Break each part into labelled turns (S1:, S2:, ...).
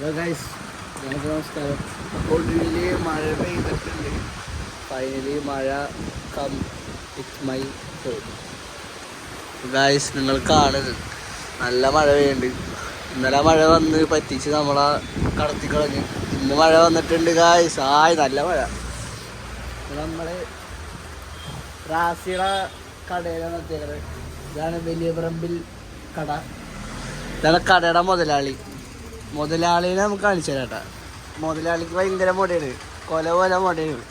S1: Hello guys, ഞങ്ങൾക്ക് നമസ്കാരം. അപ്പോൾ ഇതിൽ മഴ പെയ്തിട്ടുണ്ട്. ഫൈനലി മഴ come it's my home. Guys, നിങ്ങൾ കാണുന്നത് നല്ല മഴ പെയ്യുന്നുണ്ട്. ഇന്നലെ മഴ വന്ന് പറ്റിച്ച് നമ്മളെ കടത്തിക്കളഞ്ഞ്. ഇന്ന് മഴ വന്നിട്ടുണ്ട് ഗൈസ്. നല്ല മഴ. നമ്മൾ റാസിയുടെ കടയിലാണ് എത്തിയത്. ഇതാണ് വലിയ പറമ്പിൽ കട. ഇതാണ് കടയുടെ മുതലാളിനെ നമുക്ക് കാണിച്ചു തരാട്ടാ. മുതലാളിക്ക് ഭയങ്കര മുടയാണ്, കൊല മുടയാണ്.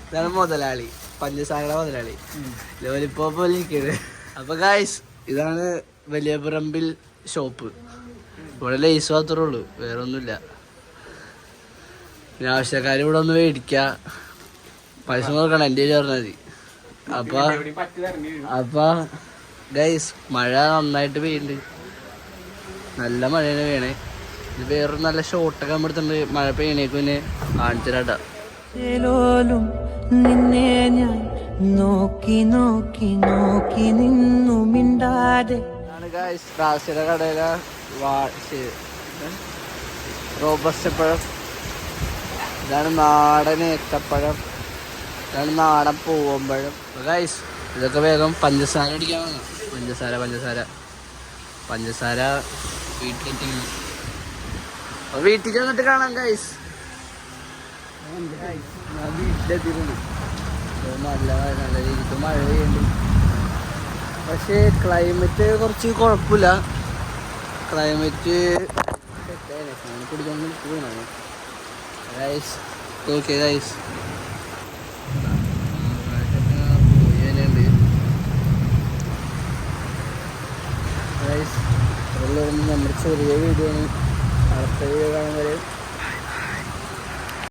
S1: ഇതാണ് മുതലാളി, പഞ്ചസാരയുടെ മുതലാളി. ലോലിപ്പോപ്പ് പോലെ ഇരിക്കുന്നത്. അപ്പൊ ഗായ്സ്, ഇതാണ് വലിയ പറമ്പിൽ ഷോപ്പ്. ഇവിടെ ലേസ് മാത്രമേ ഉള്ളൂ, വേറെ ഒന്നുമില്ല. പിന്നെ ആവശ്യക്കാർ ഇവിടെ ഒന്ന് മേടിക്ക, പൈസ നോക്കണം, എൻ്റെ കയ്യിൽ പറഞ്ഞാൽ മതി. അപ്പൊ ഗൈസ്, മഴ നന്നായിട്ട് പെയ്യുന്നുണ്ട്. നല്ല മഴയാണ് വീണേ. ഇത് വേറൊരു നല്ല ഷോട്ടൊക്കെ നമ്മൾ എടുത്തിട്ടുണ്ട്. മഴ പെയ്യണേക്ക് പിന്നെ കാണിച്ചിട്ടാ. നിന്നെ ഞാൻ നോക്കി നോക്കി നോക്കി നിന്നു മിണ്ടാതെ. ഗൈസ്, റാസിയുടെ കടയിലെ റോബസ്റ്റപ്പഴം. ഇതാണ് നാടൻ ഏത്തപ്പഴം. ഇതാണ് നാടൻ പൂവമ്പഴം. ഗൈസ്, ഇതൊക്കെ വേഗം പഞ്ചസാര അടിക്കാൻ. പഞ്ചസാര വീട്ടിൽ ചെന്നിട്ട് കാണാം ഗൈസ്. ഞാൻ വീട്ടിലെത്തിയിട്ടുണ്ട്. നല്ല രീതിക്ക് മഴ പെയ്യുന്നുണ്ട്. പക്ഷേ ക്ലൈമറ്റ് കുറച്ച് കുഴപ്പമില്ല. ക്ലൈമറ്റ് കുടിക്കാൻ ഗൈസ്. ഓക്കെ ഗൈസ്, നമ്മുടെ ചെറിയ വീഡിയോ ആണ്. അടുത്ത വീഡിയോ